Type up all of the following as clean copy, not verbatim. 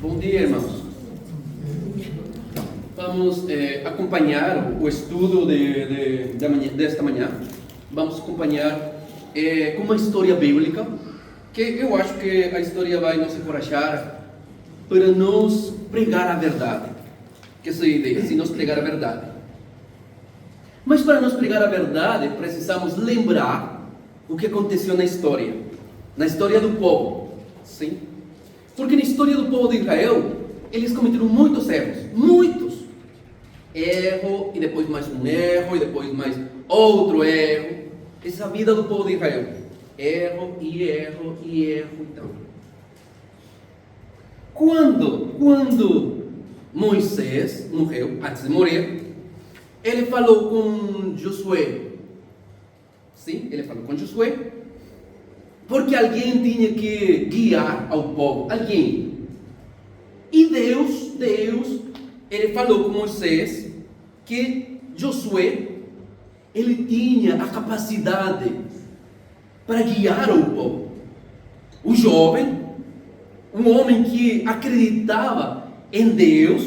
Bom dia, irmãos. Vamos acompanhar o estudo desta manhã. Vamos acompanhar com uma história bíblica, que eu acho que a história vai nos encorajar para nos pregar a verdade. Que essa é a ideia, se nos pregar a verdade. Mas para nos pregar a verdade, precisamos lembrar o que aconteceu na história do povo. Sim? Porque na história do povo de Israel, eles cometeram muitos erros, muitos. Erro, e depois mais um erro, e depois mais outro erro. Essa é a vida do povo de Israel. Erro, e erro, e erro, então. Quando Moisés morreu, antes de morrer, ele falou com Josué. Sim, ele falou com Josué, porque alguém tinha que guiar ao povo, alguém. E Deus, ele falou com Moisés que Josué, ele tinha a capacidade para guiar o povo. O jovem, um homem que acreditava em Deus,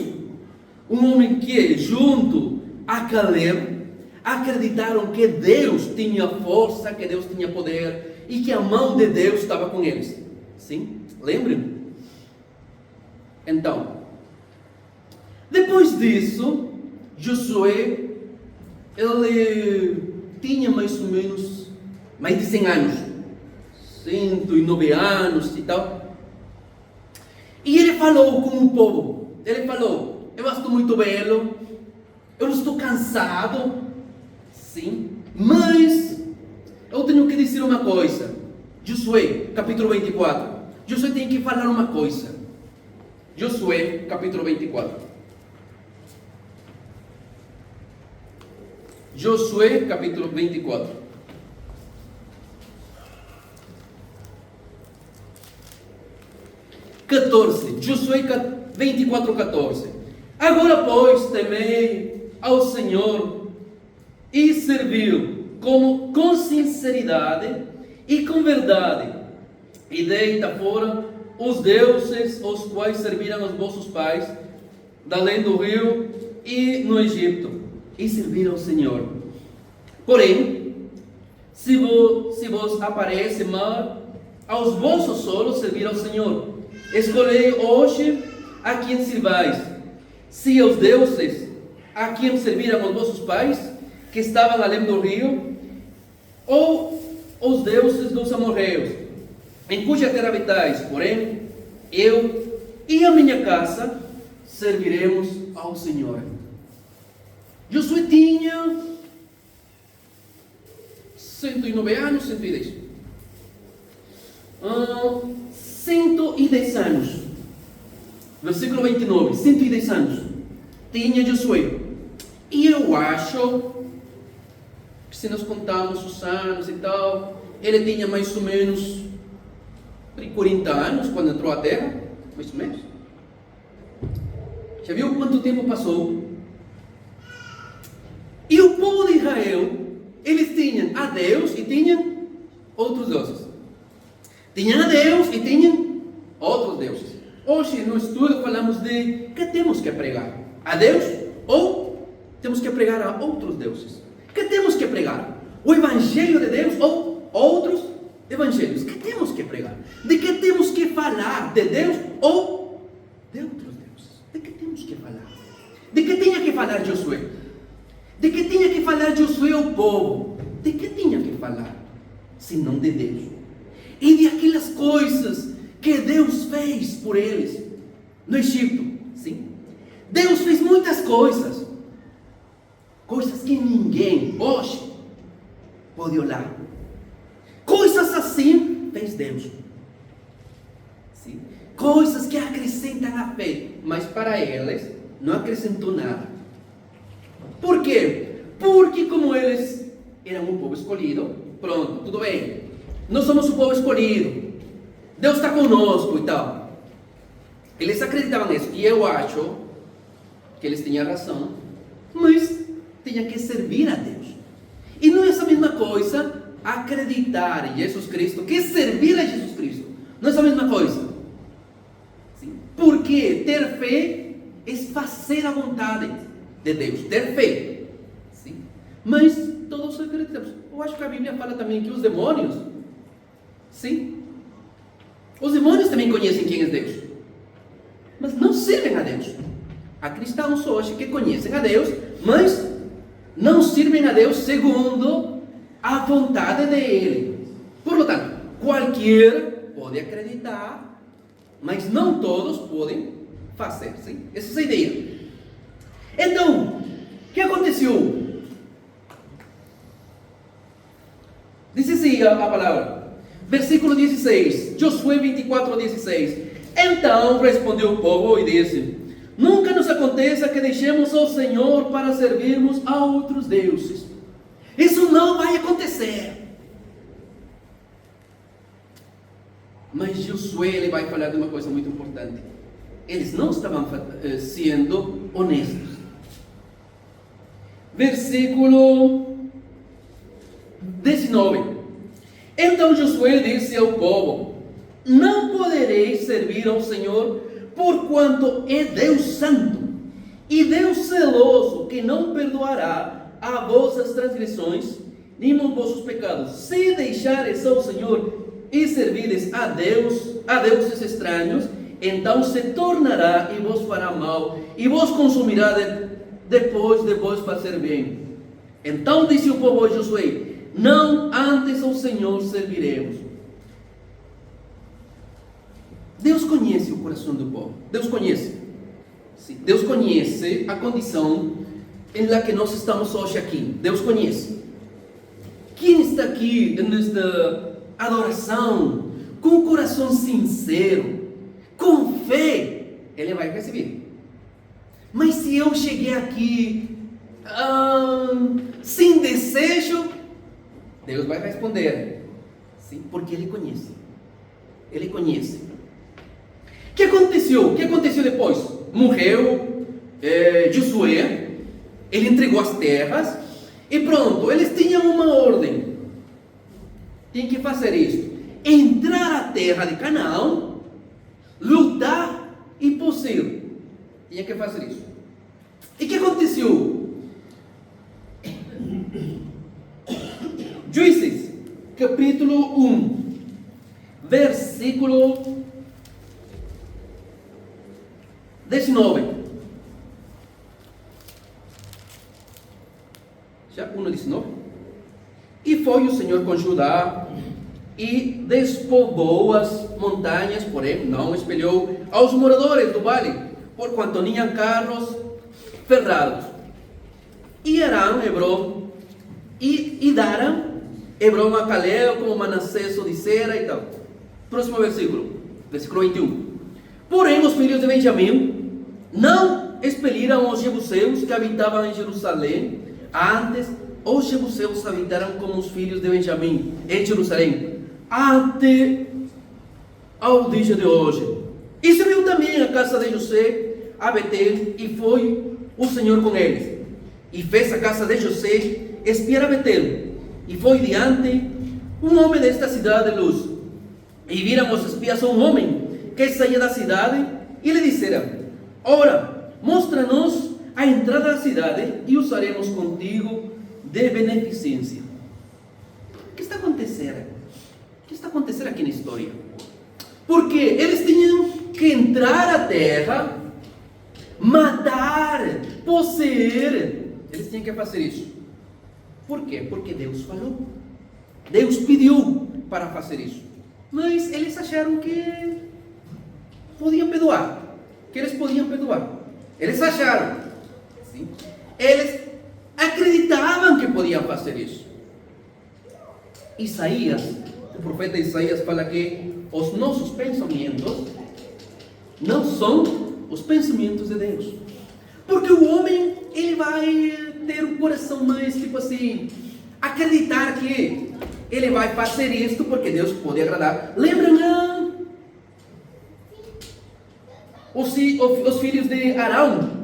um homem que, junto a Caleb, acreditaram que Deus tinha força, que Deus tinha poder e que a mão de Deus estava com eles. Sim? Lembrem? Então, depois disso, Josué, ele tinha mais ou menos mais de 100 anos, 109 anos e tal. E ele falou com o povo. Ele falou: eu estou muito velho, eu estou cansado, sim, mas eu tenho que dizer uma coisa. Josué, capítulo 24. Josué tem que falar uma coisa. Josué, capítulo 24. Josué, capítulo 24. Josué 24, 14. Agora, pois, temei ao Senhor e serviu com sinceridade e com verdade, e deita fora os deuses os quais serviram os vossos pais, da além do rio e no Egito, e serviram ao Senhor. Porém, se vos aparece mal aos vossos olhos servir ao Senhor, escolhei hoje a quem sirvais, se aos deuses a quem serviram os vossos pais, que estavam além do rio, ou os deuses dos amorreus, em cuja terra habitais. Porém, eu e a minha casa serviremos ao Senhor. Josué tinha 109 anos, 110. 110 anos. Versículo 29. 110 anos tinha Josué. E eu acho que, se nós contarmos os anos e tal, ele tinha mais ou menos 40 anos quando entrou à terra, mais ou menos. Já viu quanto tempo passou? E o povo de Israel, eles tinham a Deus e tinham outros deuses. Tinham a Deus e tinham outros deuses. Hoje no estudo falamos de que temos que pregar: a Deus ou temos que pregar a outros deuses? Que temos que pregar? O Evangelho de Deus ou outros evangelhos? Que temos que pregar? De que temos que falar? De Deus ou de outros deuses? De que temos que falar? De que tinha que falar Josué? De que tinha que falar Josué ao povo? De que tinha que falar? Senão de Deus. E de aquelas coisas que Deus fez por eles no Egito. Sim? Deus fez muitas coisas. Coisas que ninguém hoje pode olhar. Coisas assim fez Deus. Sim? Coisas que acrescentam a fé. Mas para eles não acrescentou nada. Por quê? Porque como eles eram um povo escolhido, pronto, tudo bem. Nós somos o povo escolhido. Deus está conosco e tal. Eles acreditavam nisso. E eu acho que eles tinham razão. Mas tinha que servir a Deus. E não é essa mesma coisa acreditar em Jesus Cristo que servir a Jesus Cristo. Não é a mesma coisa. Sim? Porque ter fé é fazer a vontade de Deus, ter fé. Sim? Mas todos acreditamos. Eu acho que a Bíblia fala também que os demônios, sim, os demônios também conhecem quem é Deus, mas não servem a Deus. Há cristãos hoje que conhecem a Deus, mas não servem a Deus segundo a vontade dele. Por lo tanto, qualquer pode acreditar, mas não todos podem fazer. Sim? Essa é a ideia. Então, o que aconteceu? Diz assim a palavra, versículo 16, Josué 24, 16. Então respondeu o povo e disse: nunca nos aconteça que deixemos ao Senhor para servirmos a outros deuses. Isso não vai acontecer. Mas Josué ele vai falar de uma coisa muito importante. Eles não estavam sendo honestos. Versículo 19. Então Josué disse ao povo: não podereis servir ao Senhor, porquanto é Deus santo e Deus zeloso, que não perdoará a vossas transgressões nem os vossos pecados. Se deixareis ao Senhor e servireis a deuses estranhos, então se tornará e vos fará mal, e vos consumirá depois de vos fazer bem. Então disse o povo a Josué: não, antes ao Senhor serviremos. Deus conhece o coração do povo. Deus conhece. Sim, Deus conhece a condição em la que nós estamos hoje aqui. Deus conhece. Quem está aqui nesta adoração com o coração sincero, com fé, ele vai receber. Mas se eu cheguei aqui sem desejo, Deus vai responder. Sim, porque Ele conhece. Ele conhece. O que aconteceu? O que aconteceu depois? Morreu Josué, ele entregou as terras e pronto, eles tinham uma ordem. Tem que fazer isso: entrar à terra de Canaã, lutar e possuir. Tinha que fazer isso. E o que aconteceu? Juízes, capítulo 1, versículo 19. Já 1:19. E foi o Senhor com Judá e despovoou as montanhas, porém não espelhou aos moradores do vale, porquanto tinham carros ferrados. E Arão, Hebron, e daram Hebron a Caleb, como Manassés o dissera e tal. Próximo versículo, versículo 21. Porém os filhos de Benjamim não expeliram os jebuseus que habitavam em Jerusalém. Antes os jebuseus habitaram como os filhos de Benjamim em Jerusalém, até ao dia de hoje. E subiu também a casa de José a Betel, e foi o Senhor com eles. E fez a casa de José espiar a Betel, e foi diante um homem desta cidade de luz. E viram os espias a um homem que saía da cidade, e lhe disseram: ora, mostra-nos a entrada da cidade, e usaremos contigo de beneficência. O que está acontecendo? O que está acontecendo aqui na história? Porque eles tinham que entrar à terra, matar, possuir. Eles tinham que fazer isso. Por quê? Porque Deus falou. Deus pediu para fazer isso. Mas eles acharam que podiam perdoar. Que eles podiam perdoar. Eles acharam. Sim? Eles acreditavam que podiam fazer isso. Isaías, o profeta Isaías fala que os nossos pensamentos não são os pensamentos de Deus. Porque o homem, ele vai ter um coração mais, tipo assim, acreditar que ele vai fazer isto porque Deus pode agradar. Lembram os filhos de Arão?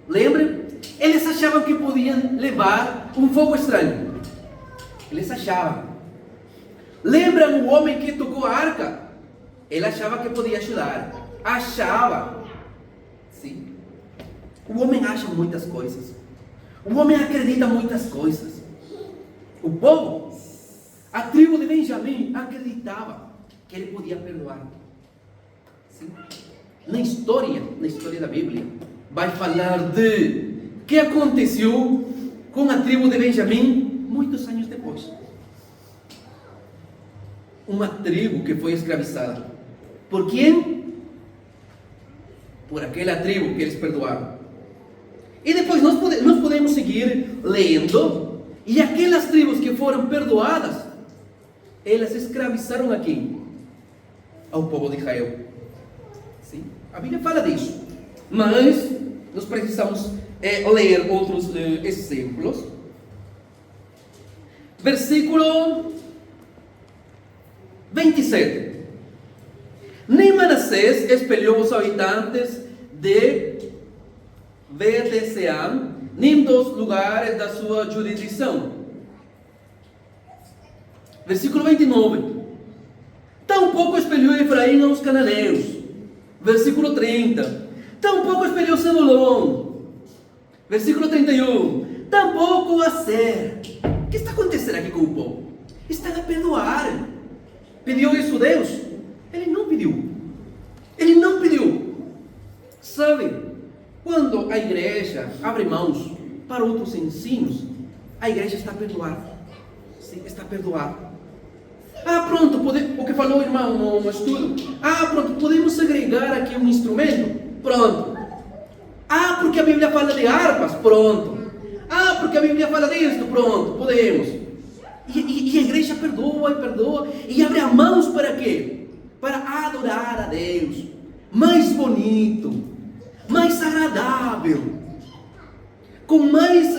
Lembram? Eles achavam que podiam levar um fogo estranho. Eles achavam. Lembram o homem que tocou a arca? Ele achava que podia ajudar. achava. Sim. O homem acha muitas coisas. O homem acredita muitas coisas. O povo, a tribo de Benjamim, acreditava que ele podia perdoar. Sim. Na história da Bíblia, vai falar de que aconteceu com a tribo de Benjamim muitos anos depois. Uma tribo que foi escravizada. Por quem? Por aquela tribo que eles perdoaram. E depois nós podemos seguir lendo. E aquelas tribos que foram perdoadas, elas escravizaram a quem? Ao povo de Israel. Sim? A Bíblia fala disso. Mas nós precisamos ler outros exemplos. Versículo 27. Nem Manassés espelhou os habitantes de Bedesean, nem dos lugares da sua jurisdição. Versículo 29. Tampouco espelhou Efraim aos cananeus. Versículo 30. Tampouco espelhou Zebulon. Versículo 31. Tampouco Aser. O que está acontecendo aqui com o povo? Estão a perdoar. Pediu isso Deus? Ele não pediu. Ele não pediu. Sabe, quando a igreja abre mãos para outros ensinos, a igreja está a perdoar. Sim, está a perdoar. Pronto, o que falou o irmão no estudo. Pronto, podemos agregar aqui um instrumento? Pronto. Porque a Bíblia fala de harpas? Pronto. Porque a Bíblia fala disso? Pronto, podemos. E a igreja perdoa e perdoa e abre as mãos para quê? Para adorar a Deus. Mais bonito, mais agradável, com mais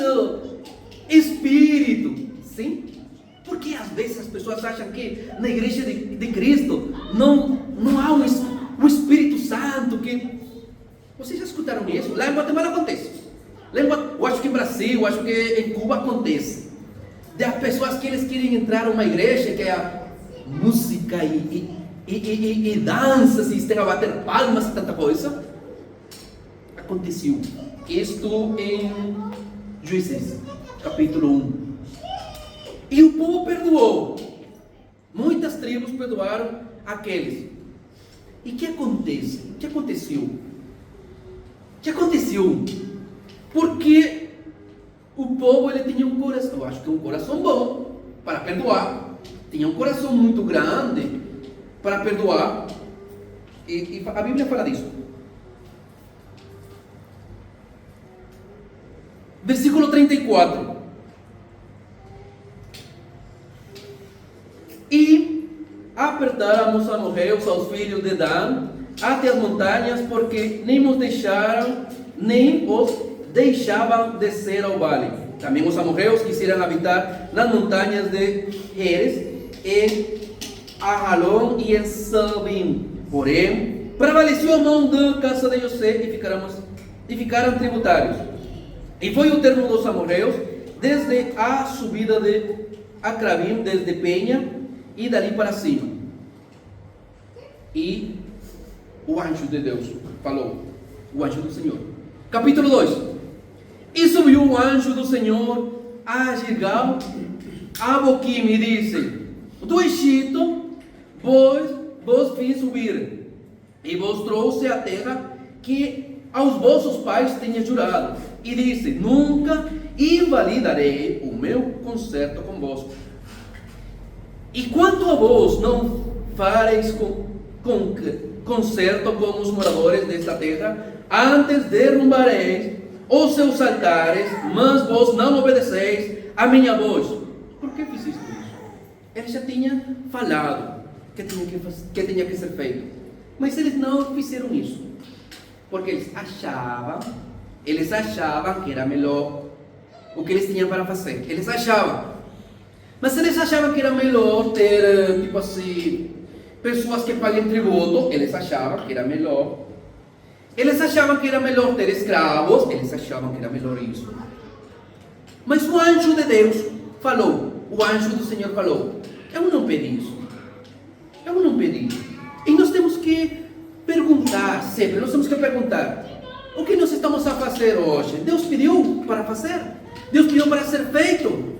espírito. Sim? Porque às vezes as pessoas acham que na igreja de Cristo não há um Espírito Santo que... Vocês já escutaram isso? Lá em Guatemala acontece. Eu acho que em Brasil, eu acho que em Cuba acontece. De as pessoas que eles querem entrar a uma igreja que é música e danças e estão a bater palmas e tanta coisa. Aconteceu isto em Juízes, capítulo 1. E o povo perdoou. Muitas tribos perdoaram aqueles. E o que acontece? O que aconteceu? O que aconteceu? Porque o povo ele tinha um coração, eu acho que um coração bom para perdoar. Tinha um coração muito grande para perdoar. E a Bíblia fala disso. Versículo 34. E apertáramos a morreus aos filhos de Dan até as montanhas, porque nem os deixaram, nem os deixavam descer ao vale. Também os amorreus quisiam habitar nas montanhas de Heres, em Ajalon e em Sabim. Porém, prevaleceu a mão da casa de José e ficaram tributários. E foi o termo dos amorreus desde a subida de Acrabim, desde Penha, e dali para cima. E o anjo de Deus falou, o anjo do Senhor. Capítulo 2. E subiu o anjo do Senhor a Gilgal, a Boquim, e disse: do Egito vos fiz subir, e vos trouxe a terra que aos vossos pais tinha jurado. E disse: nunca invalidarei o meu concerto convosco. E quanto a vos, não fareis concerto com os moradores desta terra, antes derrubareis os seus altares, mas vos não obedeceis a minha voz. Por que fizeste isso? Ele já tinha falado que tinha que ser feito, mas eles não fizeram isso, porque eles achavam que era melhor o que eles tinham para fazer. Eles achavam que era melhor ter, tipo assim, pessoas que paguem tributo. Eles achavam que era melhor. Eles achavam que era melhor ter escravos. Eles achavam que era melhor isso. Mas o anjo de Deus falou, o anjo do Senhor falou: eu não pedi isso. Eu não pedi. E nós temos que perguntar sempre, nós temos que perguntar: o que nós estamos a fazer hoje? Deus pediu para fazer? Deus pediu para ser feito?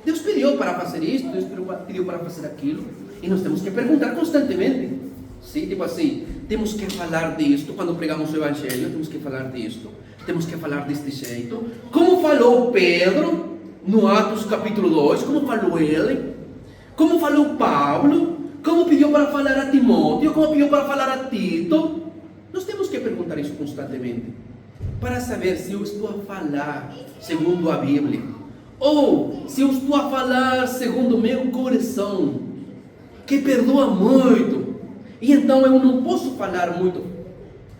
Deus pediu para fazer isto, Deus pediu para fazer aquilo. E nós temos que perguntar constantemente. Sim, tipo assim, temos que falar disto quando pregamos o Evangelho, temos que falar disto, temos que falar deste jeito. Como falou Pedro no Atos capítulo 2, como falou ele, como falou Paulo, como pediu para falar a Timóteo, como pediu para falar a Tito. Nós temos que perguntar isso constantemente, para saber se eu estou a falar segundo a Bíblia, ou se eu estou a falar segundo o meu coração, que perdoa muito. E então eu não posso falar muito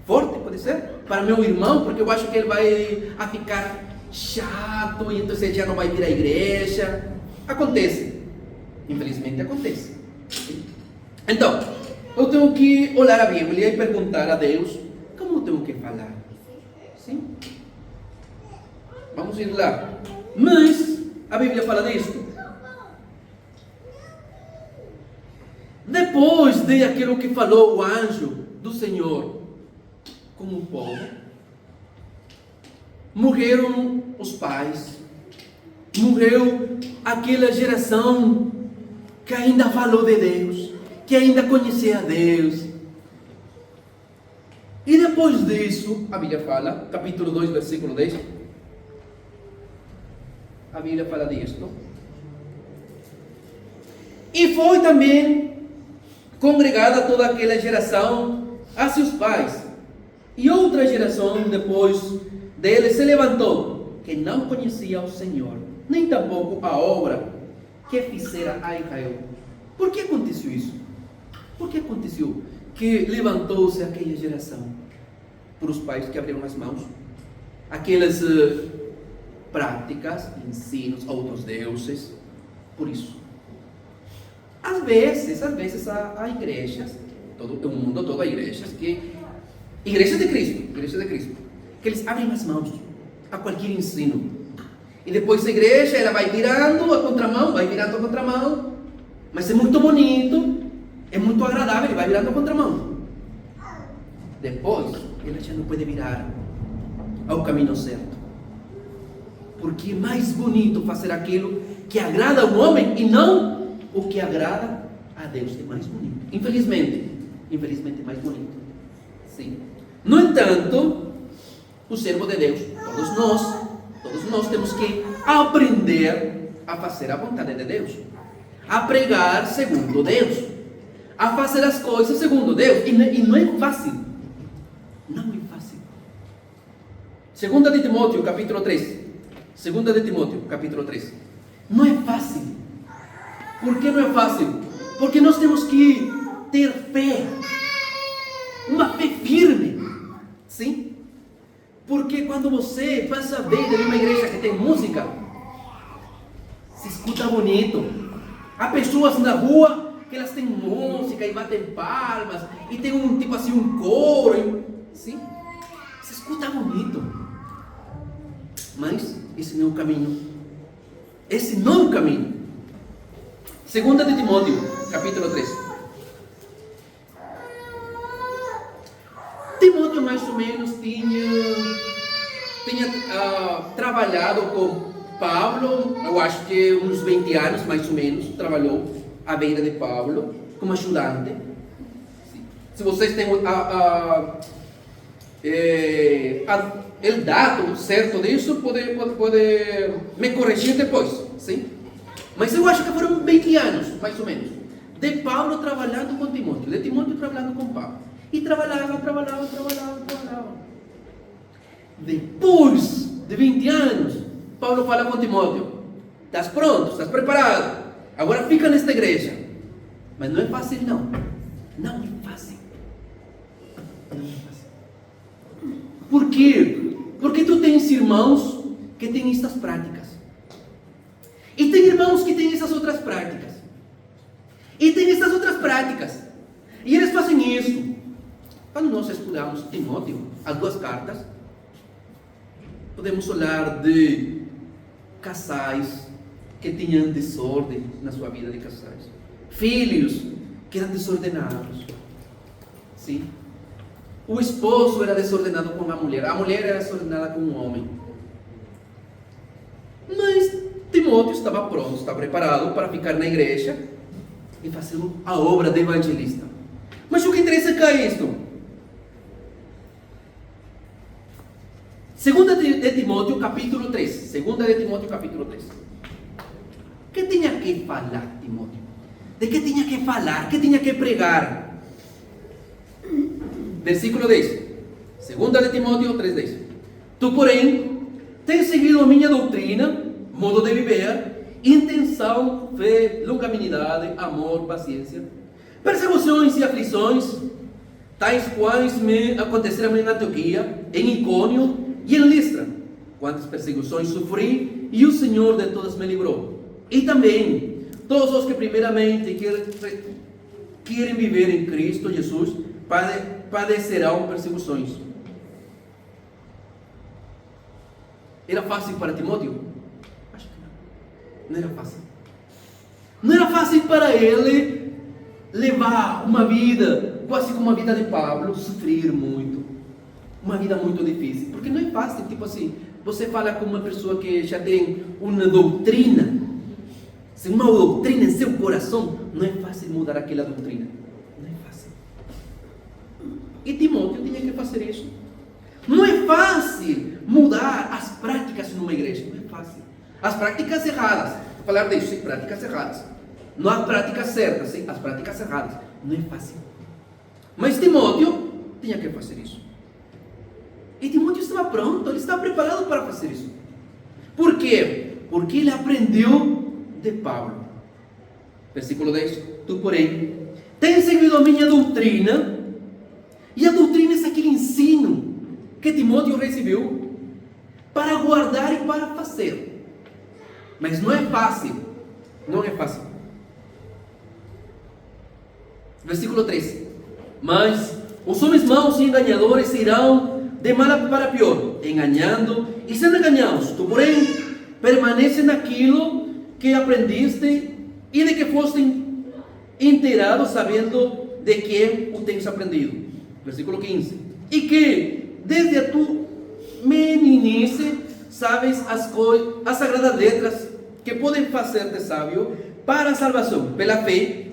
forte, pode ser, para meu irmão, porque eu acho que ele vai a ficar chato, e então ele já não vai vir à igreja. Acontece, infelizmente acontece. Então, eu tenho que olhar a Bíblia e perguntar a Deus como eu tenho que falar. Sim? Vamos ir lá. Mas a Bíblia fala disso. Depois de aquilo que falou o anjo do Senhor com o povo, morreram os pais, morreu aquela geração que ainda falou de Deus, que ainda conhecia a Deus. E depois disso, a Bíblia fala, capítulo 2, versículo 10, a Bíblia fala disto. E foi também congregada toda aquela geração a seus pais. E outra geração depois dele se levantou, que não conhecia o Senhor, nem tampouco a obra que fizera a Israel. Por que aconteceu isso? Por que aconteceu que levantou-se aquela geração? Por os pais que abriram as mãos, aquelas práticas, ensinos a outros deuses. Por isso, às vezes há igrejas, todo o mundo, toda a igrejas, igrejas de Cristo, que eles abrem as mãos a qualquer ensino. E depois a igreja, ela vai virando a contramão, mas é muito bonito, é muito agradável, e vai virando a contramão. Depois, ela já não pode virar ao caminho certo, porque é mais bonito fazer aquilo que agrada ao homem e não o que agrada a Deus. É mais bonito, infelizmente é mais bonito. Sim. No entanto, o servo de Deus, todos nós temos que aprender a fazer a vontade de Deus, a pregar segundo Deus, a fazer as coisas segundo Deus. E não é fácil. Não é fácil. 2 de Timóteo, capítulo 3. 2 de Timóteo, capítulo 3. Não é fácil. Por que não é fácil? Porque nós temos que ter fé. Uma fé firme. Sim? Porque quando você passa dentro de uma igreja que tem música, se escuta bonito. Há pessoas na rua que elas têm música e batem palmas, e tem um tipo assim, um coro. Sim? Se escuta bonito. Mas esse não é o caminho. Esse não é o caminho. 2 de Timóteo, capítulo 3. Timóteo mais ou menos tinha trabalhado com Paulo, eu acho que uns 20 anos mais ou menos, trabalhou à beira de Paulo como ajudante. Se vocês têm o dado certo disso, pode me corrigir depois, sim? Mas eu acho que foram 20 anos, mais ou menos, de Paulo trabalhando com Timóteo, de Timóteo trabalhando com Paulo. E trabalhava. Depois de 20 anos, Paulo fala com Timóteo: estás pronto, estás preparado, agora fica nesta igreja. Mas não é fácil, não. Não é fácil. Por quê? Porque tu tens irmãos que têm estas práticas, e tem irmãos que têm essas outras práticas, e tem essas outras práticas, e eles fazem isso. Quando nós estudamos Timóteo, as duas cartas, podemos falar de casais que tinham desordem na sua vida de casais, filhos que eram desordenados. Sim. O esposo era desordenado com a mulher era desordenada com o homem. Mas Timóteo estava pronto, estava preparado para ficar na igreja e fazer a obra de evangelista. Mas o que interessa cá é isto. 2 de Timóteo capítulo 3. 2 de Timóteo capítulo 3. O que tinha que falar Timóteo? De que tinha que falar? Que tinha que pregar? Versículo 10. 2 de Timóteo 3:10. Tu, porém, tens seguido a minha doutrina, modo de viver, intenção, fé, longanimidade, amor, paciência, perseguições e aflições, tais quais me aconteceram em Antioquia, em Icônio e em Listra. Quantas perseguições sofri, e o Senhor de todas me livrou. E também, todos os que primeiramente querem viver em Cristo Jesus, padecerão perseguições. Era fácil para Timóteo? Acho que não. Não era fácil. Não era fácil para ele levar uma vida, quase como a vida de Pablo, sofrer muito. Uma vida muito difícil. Porque não é fácil, tipo assim, você fala com uma pessoa que já tem uma doutrina, uma doutrina em seu coração, não é fácil mudar aquela doutrina. Não é fácil. E Timóteo tinha que fazer isso. Não é fácil mudar as práticas numa igreja. Não é fácil. As práticas erradas. Vou falar disso, sim, práticas erradas. Não as práticas certas, sim, as práticas erradas. Não é fácil. Mas Timóteo tinha que fazer isso. E Timóteo estava pronto, ele estava preparado para fazer isso. Por quê? Porque ele aprendeu de Paulo. Versículo 10. Tu, porém, tens seguido a minha doutrina. E a doutrina é aquele ensino que Timóteo recebeu para guardar e para fazer. Mas não é fácil. Não é fácil. Versículo 3. Mas os homens maus e enganadores irão de mal para pior, enganando e sendo enganados. Tu, porém, permanece naquilo que aprendiste e de que foste inteirado, sabendo de quem o tens aprendido. Versículo 15. E que desde a tua meninice sabes as sagradas letras que podem fazer-te sábio para a salvação pela fé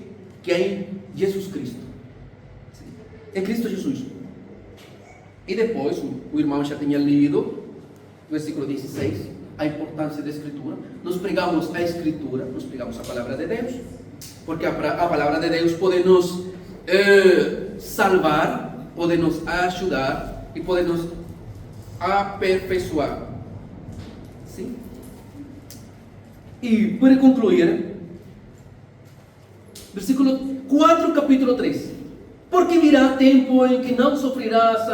que há em Jesus Cristo. Em Cristo Jesus. E depois o irmão já tinha lido versículo 16, a importância da Escritura. Nós pregamos a Escritura, nós pregamos a palavra de Deus, porque a palavra de Deus pode nos salvar, pode nos ajudar e pode nos aperfeiçoar. Sim? E para concluir, versículo 4, capítulo 3. Porque virá tempo em que não sofrerás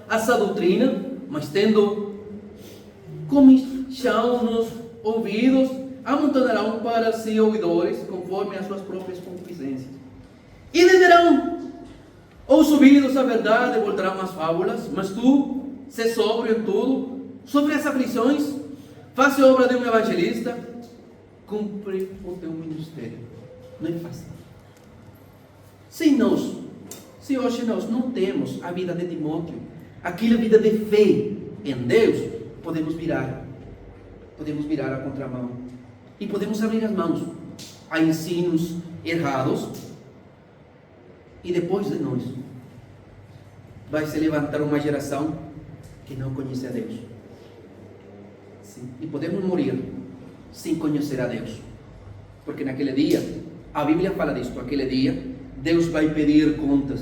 essa doutrina, mas tendo comichão nos ouvidos, amontonarão para si ouvidores, conforme as suas próprias concupiscências. E desderão os ouvidos à verdade, voltarão às fábulas. Mas tu, se sóbrio em tudo, sobre as aflições, faça a obra de um evangelista, cumpre o teu ministério. Não é fácil. Se hoje nós não temos a vida de Timóteo, aquela vida de fé em Deus, podemos virar a contramão e podemos abrir as mãos a ensinos errados, e depois de nós vai se levantar uma geração que não conhece a Deus. Sim. E podemos morrer sem conhecer a Deus, porque naquele dia, a Bíblia fala disso, aquele dia Deus vai pedir contas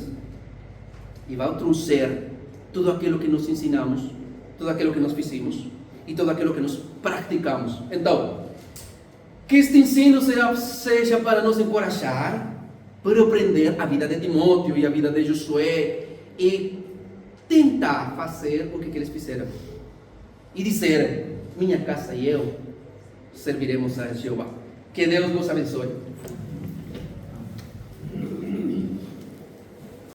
e vai trouxer tudo aquilo que nos ensinamos, tudo aquilo que nós fizemos e tudo aquilo que nós praticamos. Então, que este ensino seja para nos encorajar, para aprender a vida de Timóteo e a vida de Josué e tentar fazer o que eles fizeram e dizer: minha casa e eu serviremos a Jeová. Que Deus vos abençoe.